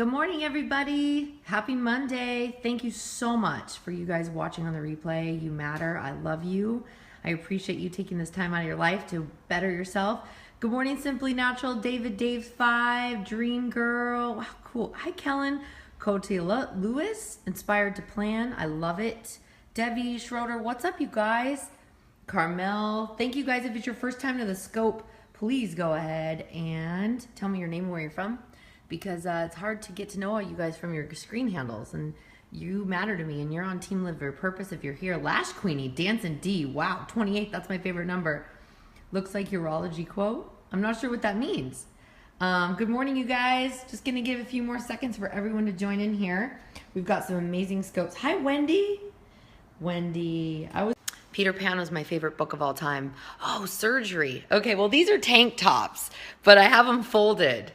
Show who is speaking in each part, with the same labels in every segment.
Speaker 1: Good morning, everybody. Happy Monday. Thank you so much for you guys watching on the replay. You matter. I love you. I appreciate you taking this time out of your life to better yourself. Good morning, Simply Natural. Dave 5, Dream Girl. Wow, cool. Hi, Kellen. Cote Lewis, Inspired to Plan. I love it. Debbie Schroeder, what's up, you guys? Carmel, thank you guys. If it's your first time to the scope, please go ahead and tell me your name and where you're from, because it's hard to get to know all you guys from your screen handles, and you matter to me, and you're on Team Live Your Purpose if you're here. Lash Queenie, Dancing D, wow, 28, that's my favorite number. Looks like urology quote. I'm not sure what that means. Good morning, you guys. Just gonna give a few more seconds for everyone to join in here. We've got some amazing scopes. Hi, Wendy. Peter Pan was my favorite book of all time. Oh, surgery. Okay, well, these are tank tops, but I have them folded.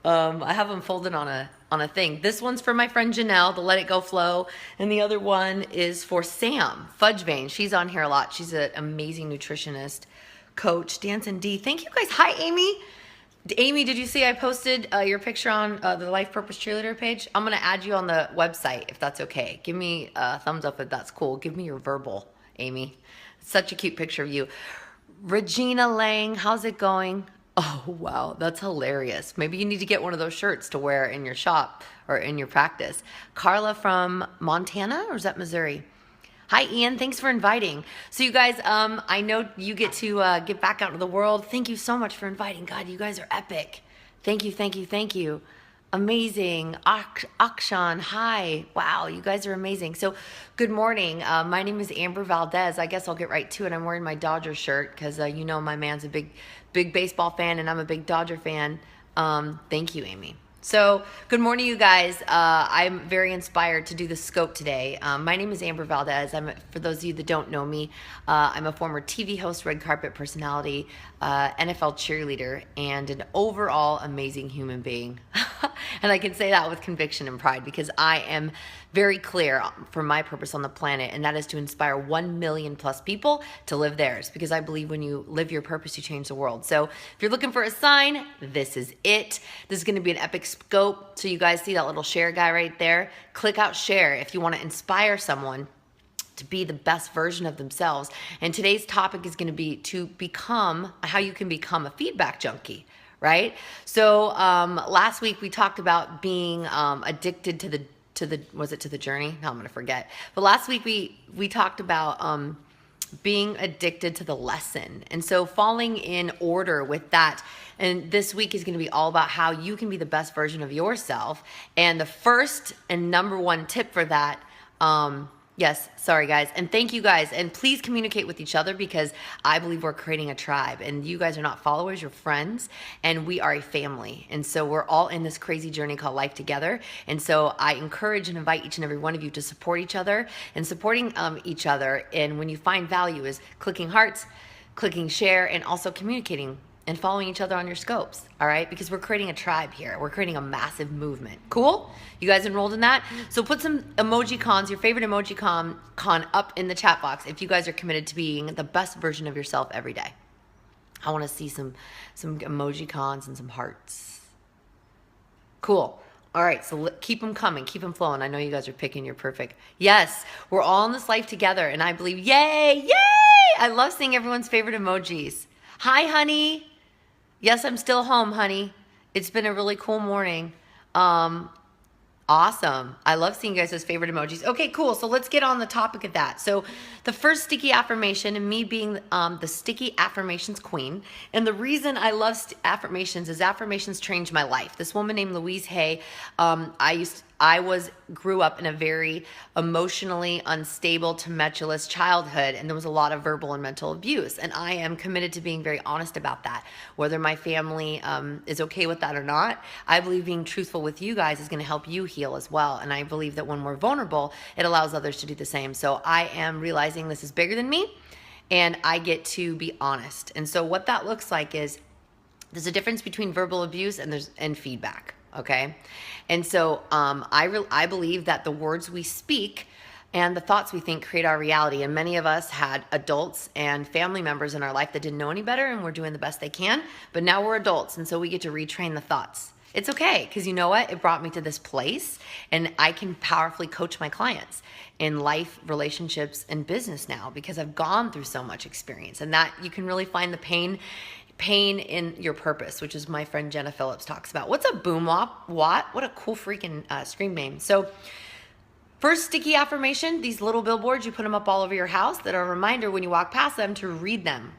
Speaker 1: I have them folded on a thing. This one's for my friend Janelle, the Let It Go Flow, and the other one is for Sam, Fudge Vein. She's on here a lot. She's an amazing nutritionist, coach, Dancing D. Thank you guys. Hi, Amy. Amy, did you see I posted your picture on the Life Purpose Cheerleader page? I'm going to add you on the website if that's okay. Give me a thumbs up if that's cool. Give me your verbal, Amy. Such a cute picture of you. Regina Lang, how's it going? Oh, wow, that's hilarious. Maybe you need to get one of those shirts to wear in your shop or in your practice. Carla from Montana, or is that Missouri? Hi, Ian. Thanks for inviting. So you guys, I know you get to get back out into the world. Thank you so much for inviting. God, you guys are epic. Thank you. Amazing. Akshan, hi. Wow, you guys are amazing. So good morning. My name is Amber Valdez. I guess I'll get right to it. I'm wearing my Dodger shirt because you know my man's a big baseball fan, and I'm a big Dodger fan. Thank you, Amy. So good morning, you guys. I'm very inspired to do the scope today. My name is Amber Valdez. For those of you that don't know me, I'm a former TV host, red carpet personality, NFL cheerleader, and an overall amazing human being. And I can say that with conviction and pride because I am very clear for my purpose on the planet, and that is to inspire 1 million plus people to live theirs, because I believe when you live your purpose, you change the world. So if you're looking for a sign, this is it. This is going to be an epic scope. So you guys see that little share guy right there? Click out share if you want to inspire someone to be the best version of themselves. And today's topic is going to be how you can become a feedback junkie. Right? So last week we talked about being addicted to the journey? No, I'm going to forget. But last week we talked about being addicted to the lesson. And so falling in order with that. And this week is going to be all about how you can be the best version of yourself. And the first and number one tip for that, yes, sorry guys. And thank you guys. And please communicate with each other, because I believe we're creating a tribe, and you guys are not followers, you're friends, and we are a family. And so we're all in this crazy journey called life together. And so I encourage and invite each and every one of you to support each other, and supporting each other. And when you find value is clicking hearts, clicking share, and also communicating and following each other on your scopes, all right? Because we're creating a tribe here. We're creating a massive movement. Cool? You guys enrolled in that? So put some emoji cons, your favorite emoji con up in the chat box if you guys are committed to being the best version of yourself every day. I want to see some emoji cons and some hearts. Cool. All right, so keep them coming, keep them flowing. I know you guys are picking your perfect. Yes, we're all in this life together, and I believe, yay! I love seeing everyone's favorite emojis. Hi, honey. Yes, I'm still home, honey. It's been a really cool morning. Awesome. I love seeing you guys' favorite emojis. Okay, cool. So let's get on the topic of that. So the first sticky affirmation, and me being the sticky affirmations queen, and the reason I love affirmations is affirmations changed my life. This woman named Louise Hay, I grew up in a very emotionally unstable, tumultuous childhood, and there was a lot of verbal and mental abuse. And I am committed to being very honest about that, whether my family is okay with that or not. I believe being truthful with you guys is going to help you heal as well. And I believe that when we're vulnerable, it allows others to do the same. So I am realizing this is bigger than me, and I get to be honest. And so what that looks like is there's a difference between verbal abuse and feedback. Okay. And so I believe that the words we speak and the thoughts we think create our reality. And many of us had adults and family members in our life that didn't know any better and were doing the best they can. But now we're adults, and so we get to retrain the thoughts. It's okay, because you know what? It brought me to this place, and I can powerfully coach my clients in life, relationships, and business now because I've gone through so much experience. And that you can really find the pain in your purpose, which is my friend Jenna Phillips talks about. What's a boom wop? What a cool freaking scream name. So first sticky affirmation, these little billboards, you put them up all over your house that are a reminder when you walk past them to read them,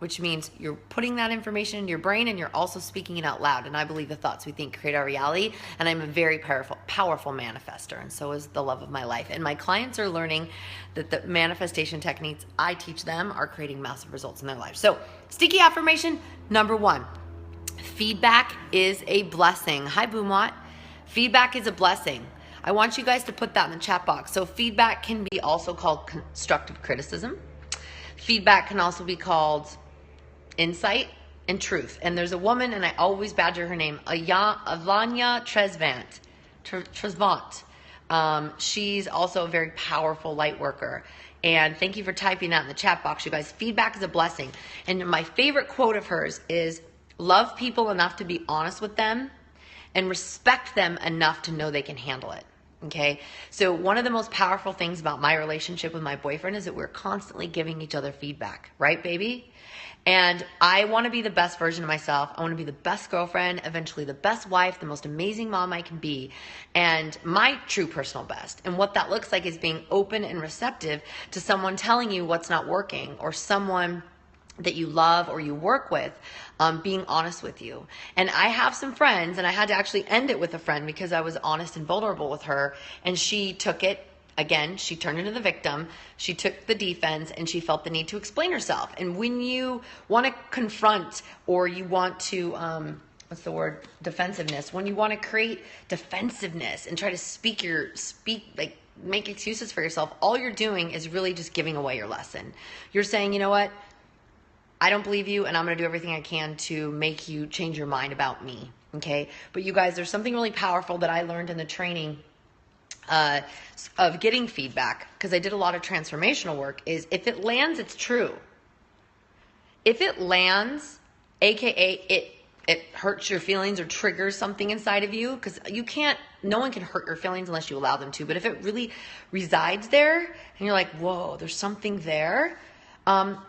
Speaker 1: which means you're putting that information into your brain and you're also speaking it out loud. And I believe the thoughts we think create our reality. And I'm a very powerful manifester, and so is the love of my life. And my clients are learning that the manifestation techniques I teach them are creating massive results in their life. So sticky affirmation number 1, feedback is a blessing. Hi, Boomwat. Feedback is a blessing. I want you guys to put that in the chat box. So feedback can be also called constructive criticism. Feedback can also be called insight and truth. And there's a woman, and I always badger her name, Avanya Tresvant. She's also a very powerful light worker. And thank you for typing that in the chat box, you guys. Feedback is a blessing. And my favorite quote of hers is, love people enough to be honest with them and respect them enough to know they can handle it. Okay, so one of the most powerful things about my relationship with my boyfriend is that we're constantly giving each other feedback, right, baby? And I want to be the best version of myself. I want to be the best girlfriend, eventually the best wife, the most amazing mom I can be, and my true personal best. And what that looks like is being open and receptive to someone telling you what's not working, or someone that you love or you work with, being honest with you. And I have some friends, and I had to actually end it with a friend because I was honest and vulnerable with her, and she took it. Again, she turned into the victim. She took the defense, and she felt the need to explain herself. And when you want to confront, or you want to, what's the word? Defensiveness. When you want to create defensiveness and try to make excuses for yourself, all you're doing is really just giving away your lesson. You're saying, you know what? I don't believe you, and I'm going to do everything I can to make you change your mind about me. Okay? But you guys, there's something really powerful that I learned in the training of getting feedback, because I did a lot of transformational work, is if it lands, it's true. If it lands, aka it hurts your feelings or triggers something inside of you, because no one can hurt your feelings unless you allow them to, but if it really resides there and you're like, whoa, there's something there,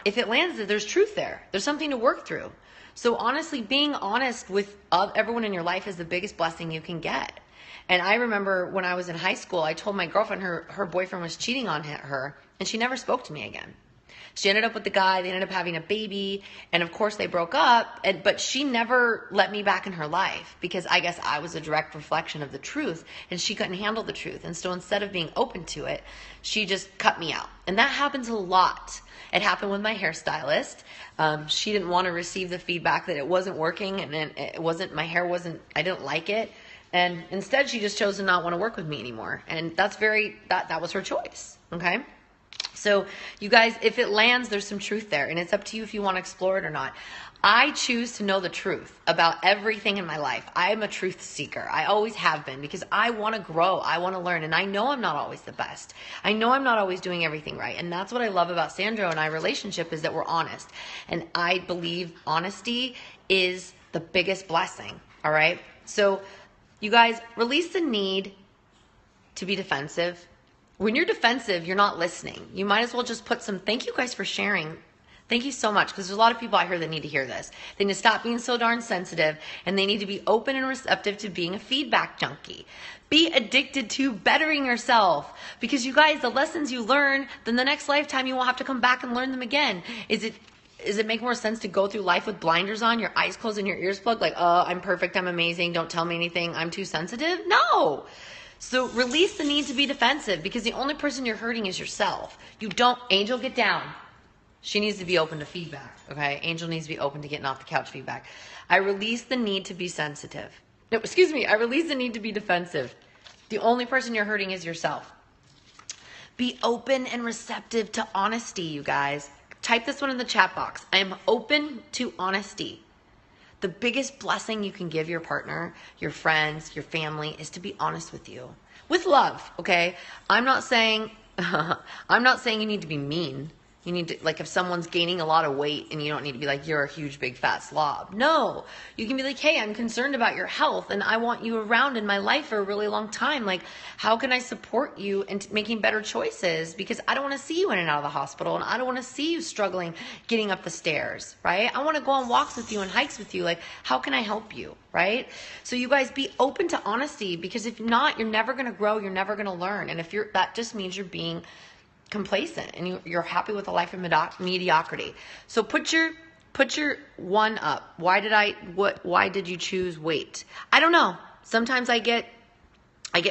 Speaker 1: if it lands, there's truth there. There's something to work through. So honestly, being honest with everyone in your life is the biggest blessing you can get. And I remember when I was in high school, I told my girlfriend her boyfriend was cheating on her, and she never spoke to me again. She ended up with the guy. They ended up having a baby, and of course they broke up, but she never let me back in her life because I guess I was a direct reflection of the truth, and she couldn't handle the truth. And so instead of being open to it, she just cut me out. And that happens a lot. It happened with my hairstylist. She didn't want to receive the feedback that it wasn't working, and I didn't like it. And instead, she just chose to not want to work with me anymore. And that was her choice. Okay. So you guys, if it lands, there's some truth there, and it's up to you if you want to explore it or not. I choose to know the truth about everything in my life. I am a truth seeker. I always have been, because I want to grow. I want to learn. And I know I'm not always the best. I know I'm not always doing everything right. And that's what I love about Sandro and I relationship, is that we're honest. And I believe honesty is the biggest blessing. All right. So you guys, release the need to be defensive. When you're defensive, you're not listening. You might as well just put thank you guys for sharing. Thank you so much, because there's a lot of people out here that need to hear this. They need to stop being so darn sensitive, and they need to be open and receptive to being a feedback junkie. Be addicted to bettering yourself, because you guys, the lessons you learn, then the next lifetime you won't have to come back and learn them again. Does it make more sense to go through life with blinders on, your eyes closed and your ears plugged, like, oh, I'm perfect, I'm amazing, don't tell me anything, I'm too sensitive? No. So release the need to be defensive, because the only person you're hurting is yourself. Angel, get down. She needs to be open to feedback, okay? Angel needs to be open to getting off the couch feedback. I release the need to be sensitive. No, excuse me. I release the need to be defensive. The only person you're hurting is yourself. Be open and receptive to honesty, you guys. Type this one in the chat box. I am open to honesty. The biggest blessing you can give your partner, your friends, your family, is to be honest with you. With love, okay? I'm not saying you need to be mean. You need to, like, if someone's gaining a lot of weight, and you don't need to be like, you're a huge, big, fat slob. No, you can be like, hey, I'm concerned about your health, and I want you around in my life for a really long time. Like, how can I support you in making better choices? Because I don't want to see you in and out of the hospital, and I don't want to see you struggling getting up the stairs, right? I want to go on walks with you and hikes with you. Like, how can I help you, right? So you guys be open to honesty, because if not, you're never going to grow. You're never going to learn. And if you're, that just means you're being complacent and you're happy with a life of mediocrity. So put your one up. Why did you choose weight? I don't know. Sometimes I get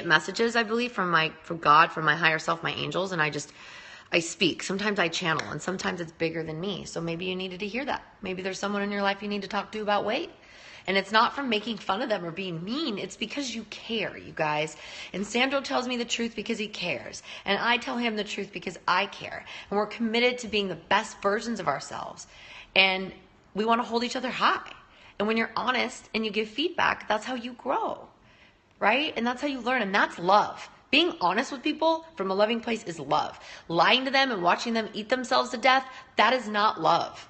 Speaker 1: messages, I believe, from God, from my higher self, my angels, and I speak. Sometimes I channel, and sometimes it's bigger than me. So maybe you needed to hear that. Maybe there's someone in your life you need to talk to about weight. And it's not from making fun of them or being mean. It's because you care, you guys. And Sandro tells me the truth because he cares. And I tell him the truth because I care. And we're committed to being the best versions of ourselves. And we want to hold each other high. And when you're honest and you give feedback, that's how you grow, right? And that's how you learn. And that's love. Being honest with people from a loving place is love. Lying to them and watching them eat themselves to death, that is not love.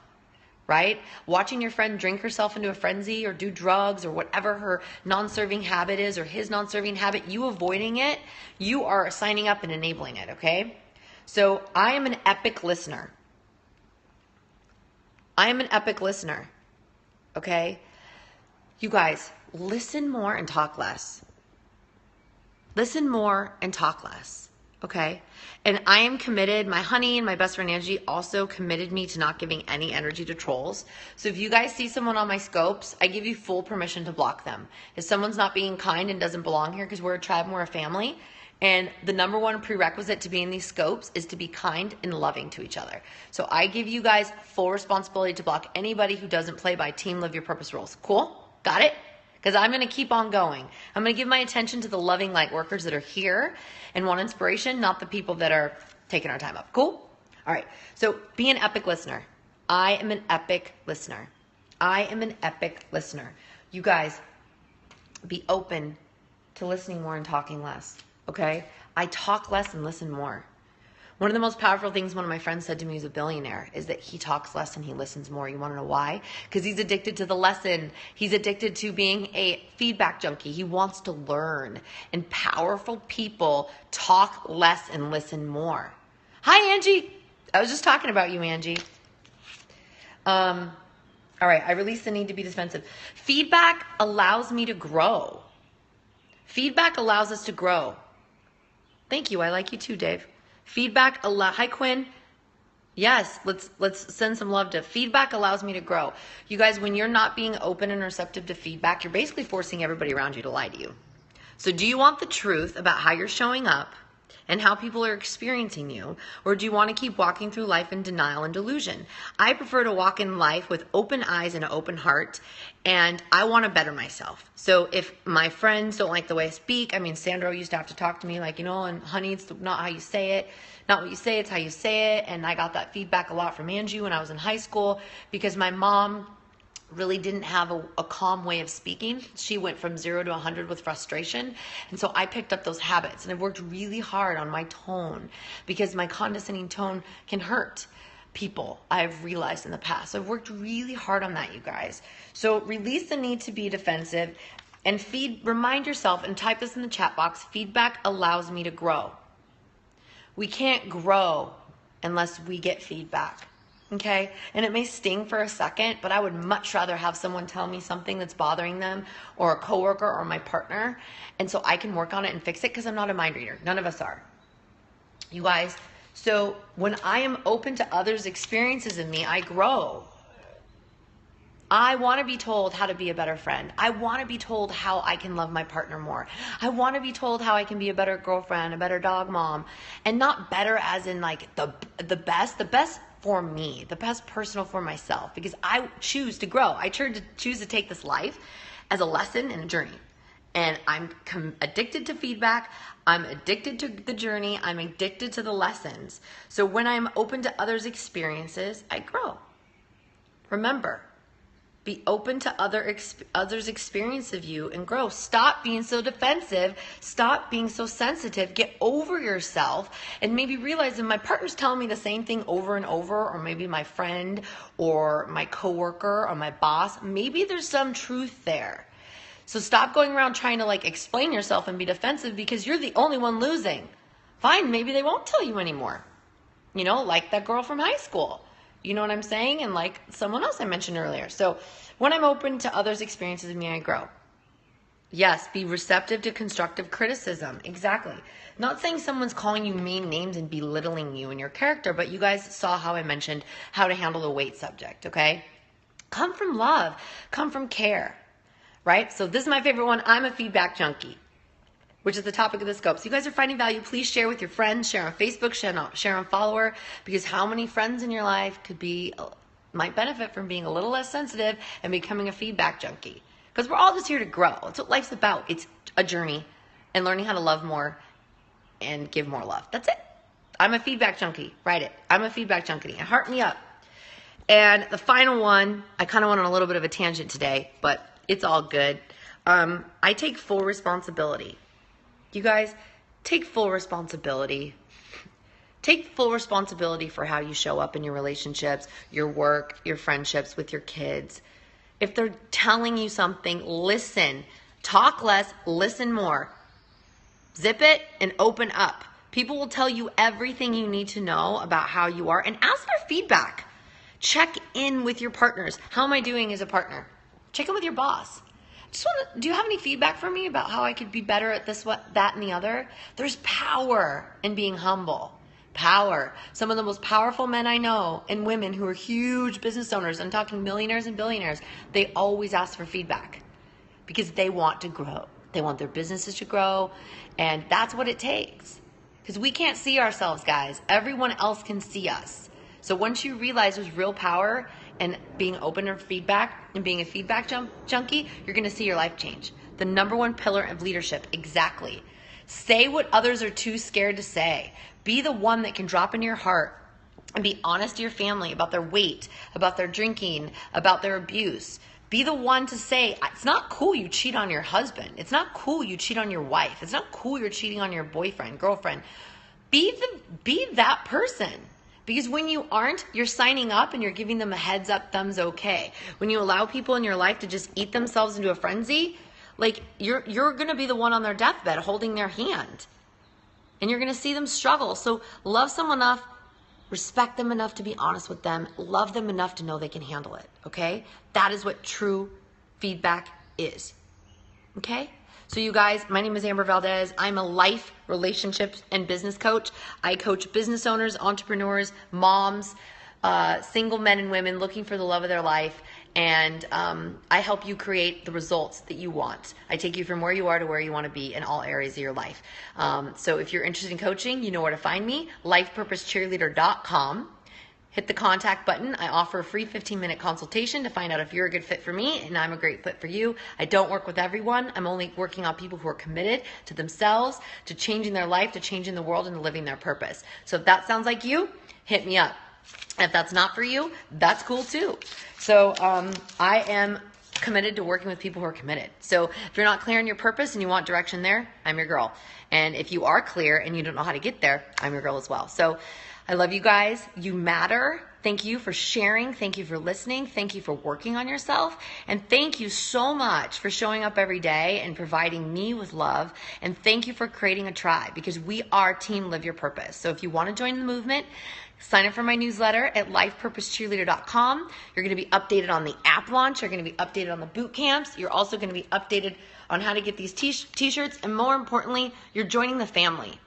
Speaker 1: Right? Watching your friend drink herself into a frenzy or do drugs or whatever her non-serving habit is, or his non-serving habit, you avoiding it, you are signing up and enabling it, okay? So I am an epic listener. I am an epic listener, okay? You guys, listen more and talk less. Listen more and talk less, okay? And I am committed. My honey and my best friend Angie also committed me to not giving any energy to trolls. So if you guys see someone on my scopes, I give you full permission to block them. If someone's not being kind and doesn't belong here, because we're a tribe and we're a family, and the number one prerequisite to be in these scopes is to be kind and loving to each other. So I give you guys full responsibility to block anybody who doesn't play by team live your purpose rules. Cool? Got it? Because I'm going to keep on going. I'm going to give my attention to the loving light workers that are here and want inspiration, not the people that are taking our time up. Cool? All right. So be an epic listener. I am an epic listener. I am an epic listener. You guys, be open to listening more and talking less. Okay? I talk less and listen more. One of the most powerful things one of my friends said to me, who's a billionaire, is that he talks less and he listens more. You want to know why? Because he's addicted to the lesson. He's addicted to being a feedback junkie. He wants to learn. And powerful people talk less and listen more. Hi, Angie. I was just talking about you, Angie. All right. I release the need to be defensive. Feedback allows me to grow. Feedback allows us to grow. Thank you. I like you too, Dave. Feedback hi Quinn. Yes, let's send some love to feedback. Allows me to grow. You guys, when you're not being open and receptive to feedback, you're basically forcing everybody around you to lie to you. So do you want the truth about how you're showing up and how people are experiencing you, or do you want to keep walking through life in denial and delusion? I prefer to walk in life with open eyes and an open heart, and I want to better myself. So if my friends don't like the way I speak, I mean, Sandro used to have to talk to me like, and honey, it's not how you say it. Not what you say, it's how you say it. And I got that feedback a lot from Angie when I was in high school, because my mom really didn't have a calm way of speaking. She went from 0 to 100 with frustration. And so I picked up those habits, and I've worked really hard on my tone, because my condescending tone can hurt people, I've realized in the past. So I've worked really hard on that, you guys. So release the need to be defensive and remind yourself, and type this in the chat box, feedback allows me to grow. We can't grow unless we get feedback. Okay? And it may sting for a second, but I would much rather have someone tell me something that's bothering them, or a coworker or my partner, and so I can work on it and fix it, because I'm not a mind reader. None of us are. You guys, so when I am open to others' experiences in me, I grow. I want to be told how to be a better friend. I want to be told how I can love my partner more. I want to be told how I can be a better girlfriend, a better dog mom, and not better as in like the best for me, the best personal for myself, because I choose to grow. I choose to take this life as a lesson and a journey. And I'm addicted to feedback. I'm addicted to the journey. I'm addicted to the lessons. So when I'm open to others' experiences, I grow. Remember, Be open to others' experience of you and grow. Stop being so defensive. Stop being so sensitive. Get over yourself and maybe realize that my partner's telling me the same thing over and over, or maybe my friend or my coworker or my boss. Maybe there's some truth there. So stop going around trying to like explain yourself and be defensive because you're the only one losing. Fine, maybe they won't tell you anymore. You know, like that girl from high school. You know what I'm saying? And like someone else I mentioned earlier. So when I'm open to others' experiences of me, I grow. Yes, be receptive to constructive criticism. Exactly. Not saying someone's calling you mean names and belittling you and your character, but you guys saw how I mentioned how to handle the weight subject, okay? Come from love. Come from care, right? So this is my favorite one. I'm a feedback junkie, which is the topic of the scope. So you guys are finding value, please share with your friends, share on Facebook, share on follower, because how many friends in your life might benefit from being a little less sensitive and becoming a feedback junkie? Because we're all just here to grow. That's what life's about. It's a journey and learning how to love more and give more love. That's it. I'm a feedback junkie. Write it. I'm a feedback junkie. And heart me up. And the final one, I kind of went on a little bit of a tangent today, but it's all good. I take full responsibility. You guys, take full responsibility. Take full responsibility for how you show up in your relationships, your work, your friendships with your kids. If they're telling you something, listen. Talk less, listen more. Zip it and open up. People will tell you everything you need to know about how you are, and ask for feedback. Check in with your partners. How am I doing as a partner? Check in with your boss. Do you have any feedback for me about how I could be better at this, what, that, and the other? There's power in being humble. Power. Some of the most powerful men I know and women who are huge business owners, I'm talking millionaires and billionaires, they always ask for feedback because they want to grow. They want their businesses to grow, and that's what it takes. Because we can't see ourselves, guys. Everyone else can see us. So once you realize there's real power and being open to feedback and being a feedback junkie, you're going to see your life change. The number one pillar of leadership, exactly. Say what others are too scared to say. Be the one that can drop into your heart and be honest to your family about their weight, about their drinking, about their abuse. Be the one to say, it's not cool you cheat on your husband. It's not cool you cheat on your wife. It's not cool you're cheating on your boyfriend, girlfriend. Be that person. Because when you aren't, you're signing up and you're giving them a heads up, thumbs okay. When you allow people in your life to just eat themselves into a frenzy, like you're going to be the one on their deathbed holding their hand. And you're going to see them struggle. So love someone enough, respect them enough to be honest with them, love them enough to know they can handle it, okay? That is what true feedback is, okay? So you guys, my name is Amber Valdez. I'm a life, relationships, and business coach. I coach business owners, entrepreneurs, moms, single men and women looking for the love of their life. And I help you create the results that you want. I take you from where you are to where you want to be in all areas of your life. So if you're interested in coaching, you know where to find me, lifepurposecheerleader.com. Hit the contact button. I offer a free 15-minute consultation to find out if you're a good fit for me and I'm a great fit for you. I don't work with everyone. I'm only working on people who are committed to themselves, to changing their life, to changing the world, and to living their purpose. So if that sounds like you, hit me up. If that's not for you, that's cool too. So I am committed to working with people who are committed. So if you're not clear on your purpose and you want direction there, I'm your girl. And if you are clear and you don't know how to get there, I'm your girl as well. So I love you guys. You matter. Thank you for sharing. Thank you for listening. Thank you for working on yourself. And thank you so much for showing up every day and providing me with love. And thank you for creating a tribe, because we are Team Live Your Purpose. So if you want to join the movement, sign up for my newsletter at lifepurposecheerleader.com. You're going to be updated on the app launch. You're going to be updated on the boot camps. You're also going to be updated on how to get these t-shirts. And more importantly, you're joining the family.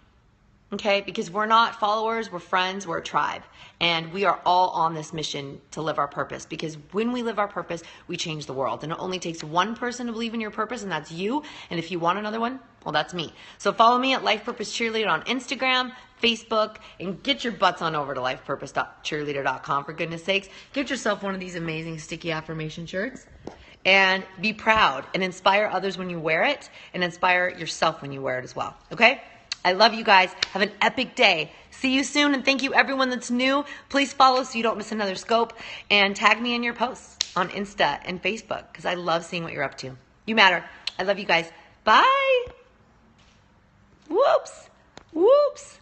Speaker 1: Okay, because we're not followers, we're friends, we're a tribe. And we are all on this mission to live our purpose, because when we live our purpose, we change the world. And it only takes one person to believe in your purpose, and that's you. And if you want another one, well, that's me. So follow me at Life Purpose Cheerleader on Instagram, Facebook, and get your butts on over to lifepurpose.cheerleader.com, for goodness sakes. Get yourself one of these amazing sticky affirmation shirts. And be proud and inspire others when you wear it, and inspire yourself when you wear it as well. Okay? I love you guys. Have an epic day. See you soon, and thank you everyone that's new. Please follow so you don't miss another scope, and tag me in your posts. on Insta and Facebook because I love seeing what you're up to. You matter. I love you guys. Bye. Whoops. Whoops.